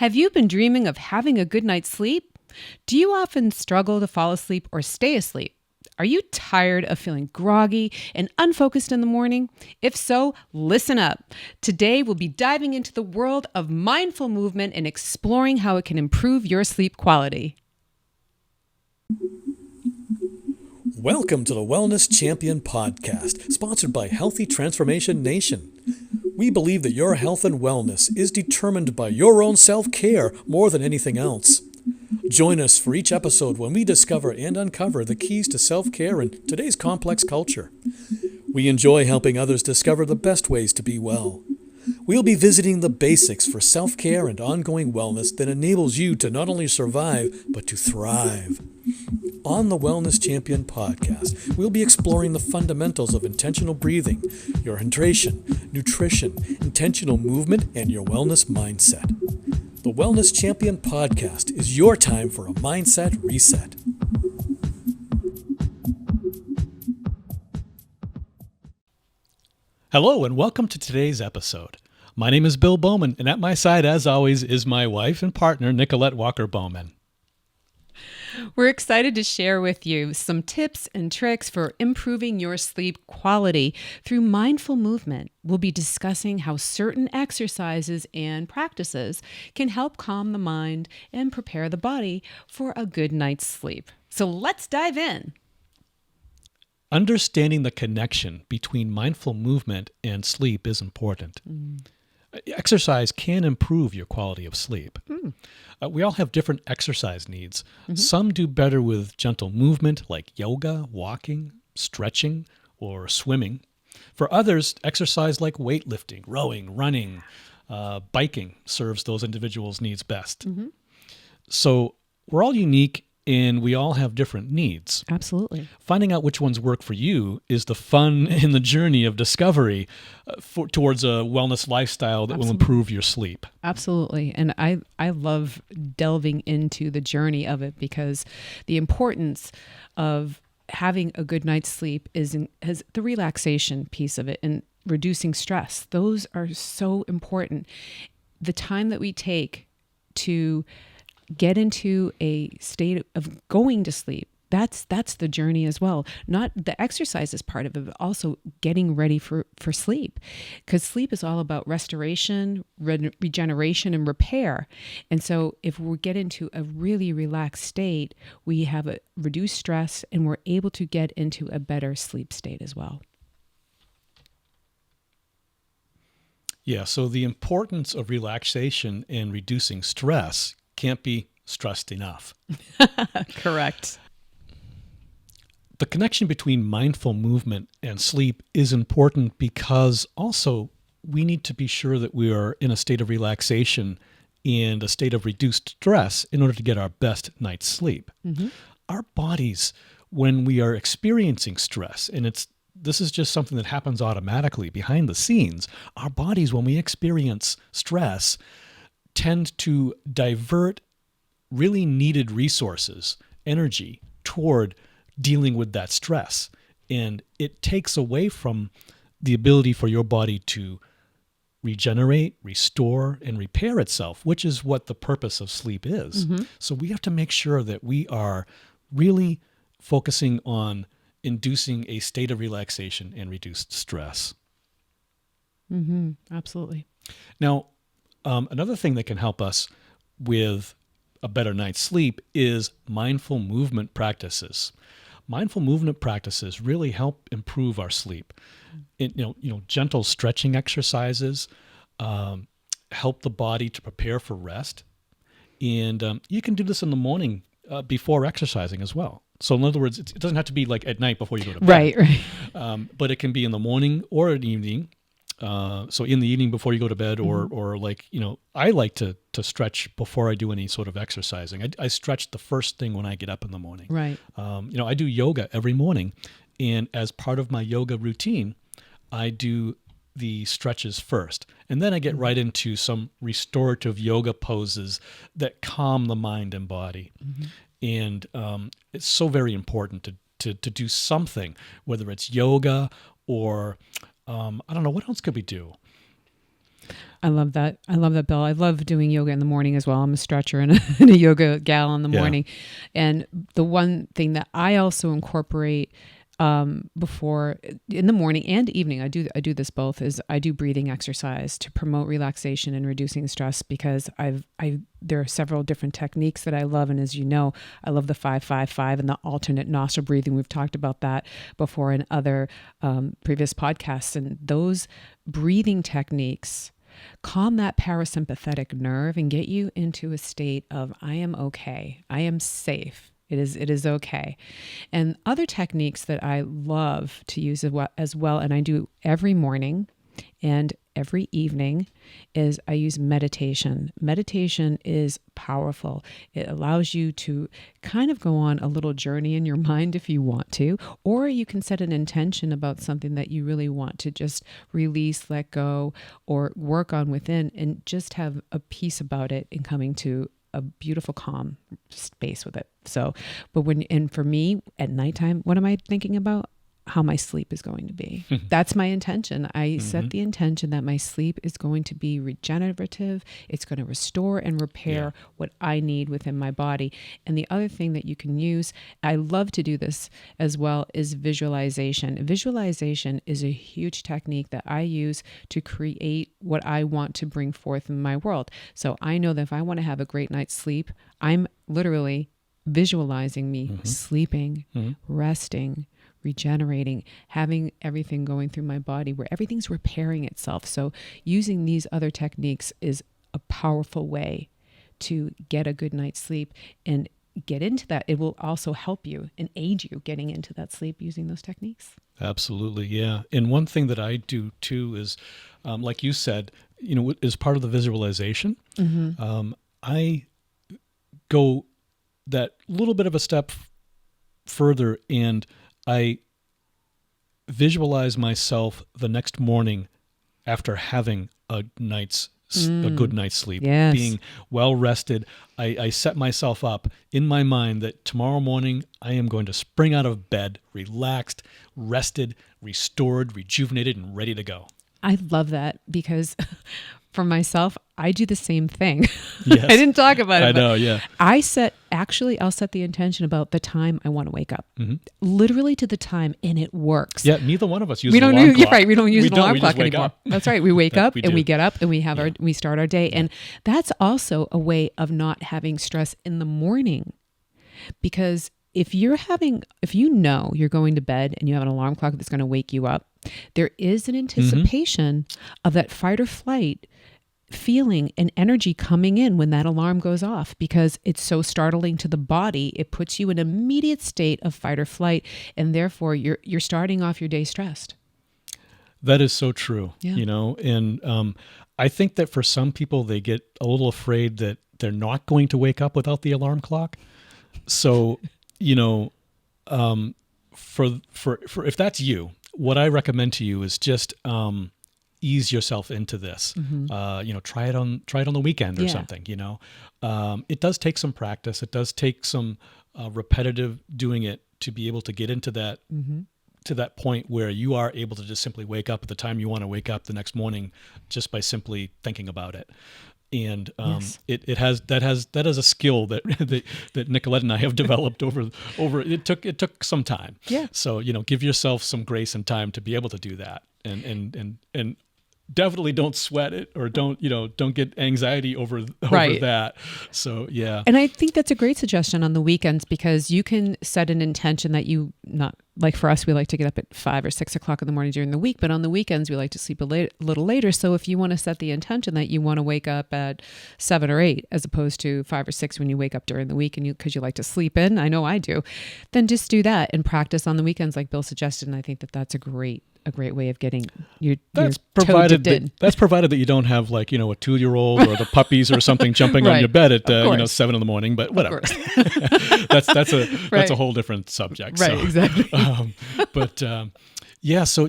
Have you been dreaming of having a good night's sleep? Do you often struggle to fall asleep or stay asleep? Are you tired of feeling groggy and unfocused in the morning? If so, listen up. Today, we'll be diving into the world of mindful movement and exploring how it can improve your sleep quality. Welcome to the Wellness Champion Podcast, sponsored by Healthy Transformation Nation. We believe that your health and wellness is determined by your own self-care more than anything else. Join us for each episode when we discover and uncover the keys to self-care in today's complex culture. We enjoy helping others discover the best ways to be well. We'll be visiting the basics for self-care and ongoing wellness that enables you to not only survive, but to thrive. On the Wellness Champion Podcast, we'll be exploring the fundamentals of intentional breathing, your hydration, nutrition, intentional movement, and your wellness mindset. The Wellness Champion Podcast is your time for a mindset reset. Hello and welcome to today's episode. My name is Bill Bowman, and at my side, as always, is my wife and partner, Nikilette Walker-Bowman. We're excited to share with you some tips and tricks for improving your sleep quality through mindful movement. We'll be discussing how certain exercises and practices can help calm the mind and prepare the body for a good night's sleep. So let's dive in. Understanding the connection between mindful movement and sleep is important. Exercise can improve your quality of sleep. We all have different exercise needs. Some do better with gentle movement like yoga, walking, stretching, or swimming. For others, exercise like weightlifting, rowing, running, biking serves those individuals' needs best. So we're all unique and we all have different needs. Absolutely. Finding out which ones work for you is the fun in the journey of discovery towards a wellness lifestyle that will improve your sleep. Absolutely. And I love delving into the journey of it because the importance of having a good night's sleep has the relaxation piece of it and reducing stress. Those are so important. The time that we take to get into a state of going to sleep, that's the journey as well. Not the exercise is part of it, but also getting ready for sleep, because sleep is all about restoration, regeneration, and repair. And so if we get into a really relaxed state, we have a reduced stress and we're able to get into a better sleep state as well. Yeah, so the importance of relaxation and reducing stress can't be stressed enough. Correct. The connection between mindful movement and sleep is important because also we need to be sure that we are in a state of relaxation and a state of reduced stress in order to get our best night's sleep. Our bodies, when we are experiencing stress, and this is just something that happens automatically behind the scenes, our bodies, when we experience stress, tend to divert really needed resources, energy, toward dealing with that stress. And it takes away from the ability for your body to regenerate, restore, and repair itself, which is what the purpose of sleep is. So we have to make sure that we are really focusing on inducing a state of relaxation and reduced stress. Absolutely. Now, another thing that can help us with a better night's sleep is mindful movement practices. Mindful movement practices really help improve our sleep. Gentle stretching exercises help the body to prepare for rest, and you can do this in the morning before exercising as well. So in other words, it doesn't have to be like at night before you go to bed. Right. But it can be in the morning or in the evening. So in the evening before you go to bed, or like, I like to stretch before I do any sort of exercising. I stretch the first thing when I get up in the morning. Right. I do yoga every morning, and as part of my yoga routine, I do the stretches first, and then I get right into some restorative yoga poses that calm the mind and body. And it's so very important to do something, whether it's yoga or I don't know, what else could we do? I love that. I love that, Bill. I love doing yoga in the morning as well. I'm a stretcher and and a yoga gal in the morning. And the one thing that I also incorporate before in the morning and evening, I do this both, is I do breathing exercise to promote relaxation and reducing stress, because there are several different techniques that I love. And as you know, I love the 5-5-5 and the alternate nostril breathing. We've talked about that before in other previous podcasts. And those breathing techniques calm that parasympathetic nerve and get you into a state of, I am okay. I am safe. It is okay. And other techniques that I love to use as well, and I do every morning and every evening, is I use meditation. Meditation is powerful. It allows you to kind of go on a little journey in your mind if you want to, or you can set an intention about something that you really want to just release, let go, or work on within, and just have a peace about it and coming to a beautiful, calm space with it. So, and for me at nighttime, what am I thinking about? How my sleep is going to be. That's my intention. I set the intention that my sleep is going to be regenerative. It's going to restore and repair what I need within my body. And the other thing that you can use, I love to do this as well, is visualization. Visualization is a huge technique that I use to create what I want to bring forth in my world. So I know that if I want to have a great night's sleep, I'm literally visualizing me sleeping, resting, regenerating, having everything going through my body where everything's repairing itself. So using these other techniques is a powerful way to get a good night's sleep and get into that. It will also help you and aid you getting into that sleep using those techniques. Absolutely, yeah. And one thing that I do too is, like you said, as part of the visualization, I go that little bit of a step further, and I visualize myself the next morning after having a good night's sleep, being well rested. I set myself up in my mind that tomorrow morning I am going to spring out of bed, relaxed, rested, restored, rejuvenated, and ready to go. I love that, because for myself, I do the same thing. Yes. I didn't talk about it. I know, yeah. I'll set the intention about the time I want to wake up, literally to the time, and it works. Yeah, neither one of us use an alarm clock. You're right. We don't use an alarm clock wake anymore. up. That's right. We wake up and do. we get up and we have we start our day. And that's also a way of not having stress in the morning, because if you know you're going to bed and you have an alarm clock that's going to wake you up, there is an anticipation of that fight or flight feeling and energy coming in when that alarm goes off, because it's so startling to the body. It puts you in an immediate state of fight or flight, and therefore you're starting off your day stressed. That is so true. Yeah. And I think that for some people, they get a little afraid that they're not going to wake up without the alarm clock. So, for if that's you, what I recommend to you is just ease yourself into this. Try it on the weekend or something. It does take some practice. It does take some repetitive doing it to be able to get into that to that point where you are able to just simply wake up at the time you want to wake up the next morning, just by simply thinking about it. And that is a skill that Nikilette and I have developed over it took some time. Yeah. So give yourself some grace and time to be able to do that, and definitely don't sweat it, or don't get anxiety over that. So yeah. And I think that's a great suggestion on the weekends, because you can set an intention that like for us, we like to get up at 5 or 6 o'clock in the morning during the week, but on the weekends we like to sleep a little later. So if you want to set the intention that you want to wake up at 7 or 8 as opposed to 5 or 6 when you wake up during the week, and because you like to sleep in, I know I do, then just do that and practice on the weekends like Bill suggested. And I think that that's a great way of getting your provided that you don't have like a 2-year-old or the puppies or something jumping on your bed at 7 a.m. But whatever. that's a whole different subject. Right, so. Exactly. So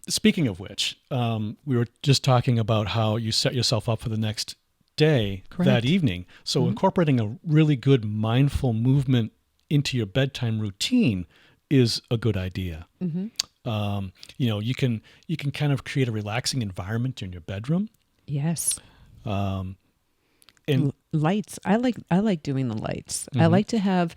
speaking of which, we were just talking about how you set yourself up for the next day. Correct. That evening. So incorporating a really good mindful movement into your bedtime routine is a good idea. You can kind of create a relaxing environment in your bedroom. Yes. And Lights. I like doing the lights. I like to have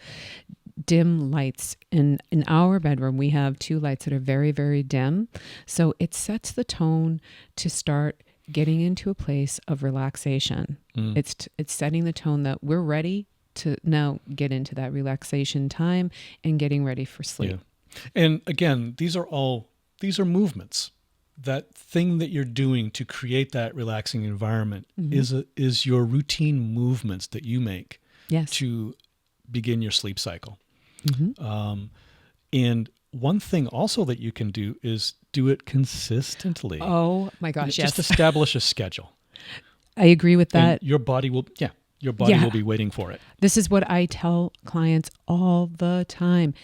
dim lights in our bedroom. We have 2 lights that are very, very dim. So it sets the tone to start getting into a place of relaxation. It's setting the tone that we're ready to now get into that relaxation time and getting ready for sleep. Yeah. And again, these are movements. That thing that you're doing to create that relaxing environment is your routine movements that you make to begin your sleep cycle. And one thing also that you can do is do it consistently. Oh my gosh, yes. Just establish a schedule. I agree with that. And your body will be waiting for it. This is what I tell clients all the time.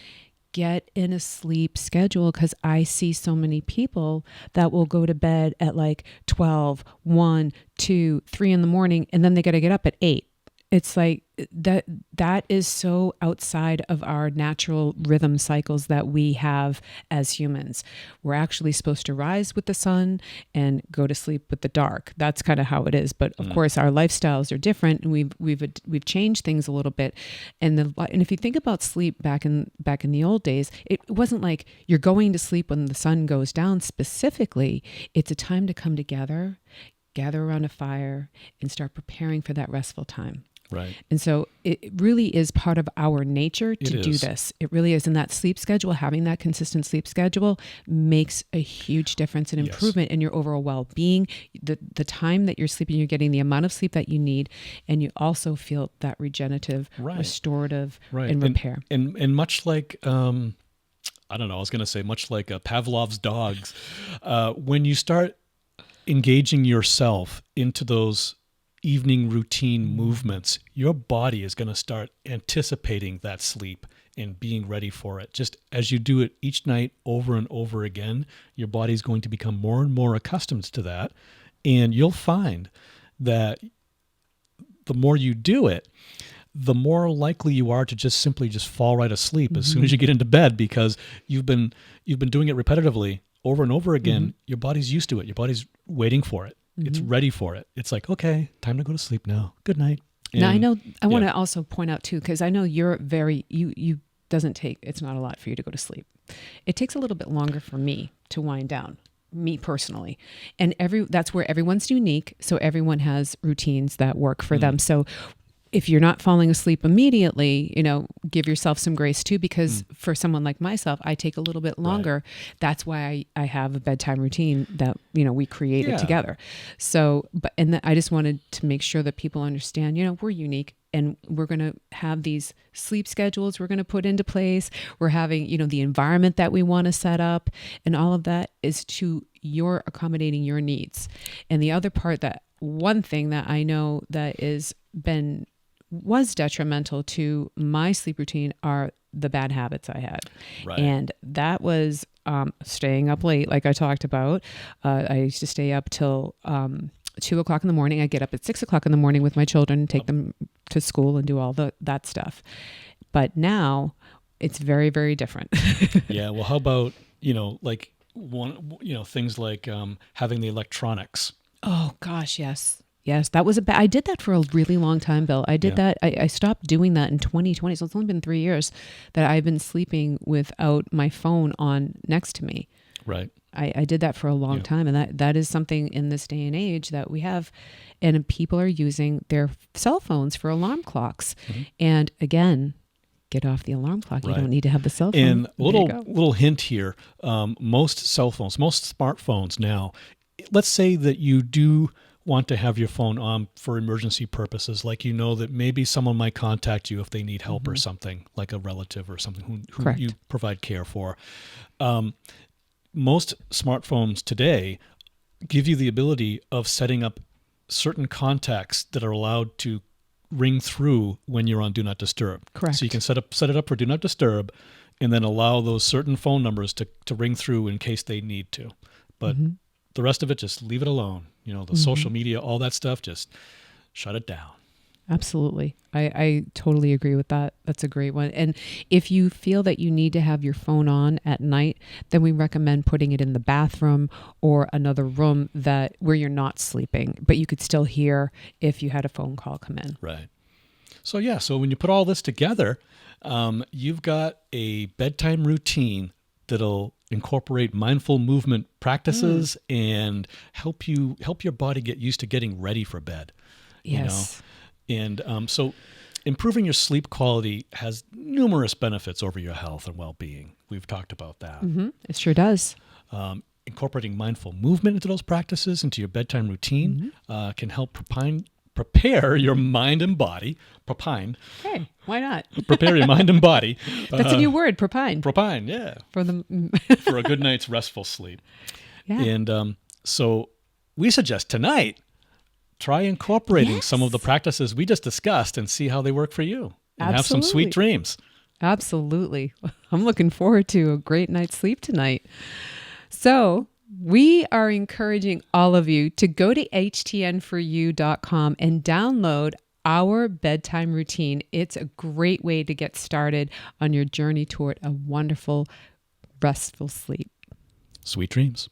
Get in a sleep schedule, because I see so many people that will go to bed at like 12, 1, 2, 3 in the morning, and then they got to get up at 8. It's like that is so outside of our natural rhythm cycles that we have as humans. We're actually supposed to rise with the sun and go to sleep with the dark. That's kind of how it is. But of course, our lifestyles are different, and we've changed things a little bit. And if you think about sleep back in the old days, it wasn't like you're going to sleep when the sun goes down specifically. It's a time to come together, gather around a fire, and start preparing for that restful time. Right. And so it really is part of our nature to do this. It really is. And that sleep schedule, having that consistent sleep schedule makes a huge difference and improvement in your overall well-being. The time that you're sleeping, you're getting the amount of sleep that you need, and you also feel that regenerative, restorative, and repair. And much like, I don't know, I was going to say much like Pavlov's dogs, when you start engaging yourself into those evening routine movements, your body is going to start anticipating that sleep and being ready for it. Just as you do it each night over and over again, your body's going to become more and more accustomed to that. And you'll find that the more you do it, the more likely you are to just simply fall right asleep as soon as you get into bed, because you've been doing it repetitively over and over again. Your body's used to it. Your body's waiting for it. It's ready for it. It's like, okay, time to go to sleep now. Good night. And, now, I know, I want to also point out too, because I know you it's not a lot for you to go to sleep. It takes a little bit longer for me to wind down, me personally. And that's where everyone's unique. So everyone has routines that work for them. So if you're not falling asleep immediately, give yourself some grace too, because for someone like myself, I take a little bit longer. Right. That's why I have a bedtime routine that, we created together. So, I just wanted to make sure that people understand, we're unique, and we're going to have these sleep schedules we're going to put into place. We're having, the environment that we want to set up, and all of that is to accommodating your needs. And the other part, that one thing that I know that was detrimental to my sleep routine are the bad habits I had. Right. And that was staying up late, like I talked about. I used to stay up till 2 o'clock in the morning. I get up at 6 o'clock in the morning with my children, take them to school, and do all that stuff. But now it's very, very different. Yeah. Well, how about, things like having the electronics? Oh gosh, yes. Yes, that was I did that for a really long time, Bill. I did that. I stopped doing that in 2020. So it's only been 3 years that I've been sleeping without my phone on next to me. Right. I did that for a long time. And that is something in this day and age that we have. And people are using their cell phones for alarm clocks. And again, get off the alarm clock. You don't need to have the cell phone. And a little hint here, most cell phones, most smartphones now, let's say that you do want to have your phone on for emergency purposes, like that maybe someone might contact you if they need help or something, like a relative or something who you provide care for. Most smartphones today give you the ability of setting up certain contacts that are allowed to ring through when you're on Do Not Disturb. Correct. So you can set it up for Do Not Disturb, and then allow those certain phone numbers to ring through in case they need to. But the rest of it, just leave it alone. The social media, all that stuff, just shut it down. Absolutely. I totally agree with that. That's a great one. And if you feel that you need to have your phone on at night, then we recommend putting it in the bathroom or another room where you're not sleeping, but you could still hear if you had a phone call come in. Right. So when you put all this together, you've got a bedtime routine that'll incorporate mindful movement practices and help your body get used to getting ready for bed. Yes. And so improving your sleep quality has numerous benefits over your health and well-being. We've talked about that. Mm-hmm. It sure does. Incorporating mindful movement into those practices, into your bedtime routine, can help prepare your mind and body. Propine. Hey, why not? Prepare your mind and body. That's a new word, propine. Propine, yeah. For a good night's restful sleep. Yeah. And so we suggest tonight, try incorporating some of the practices we just discussed and see how they work for you. And have some sweet dreams. Absolutely. I'm looking forward to a great night's sleep tonight. So we are encouraging all of you to go to htnforyou.com and download our bedtime routine. It's a great way to get started on your journey toward a wonderful, restful sleep. Sweet dreams.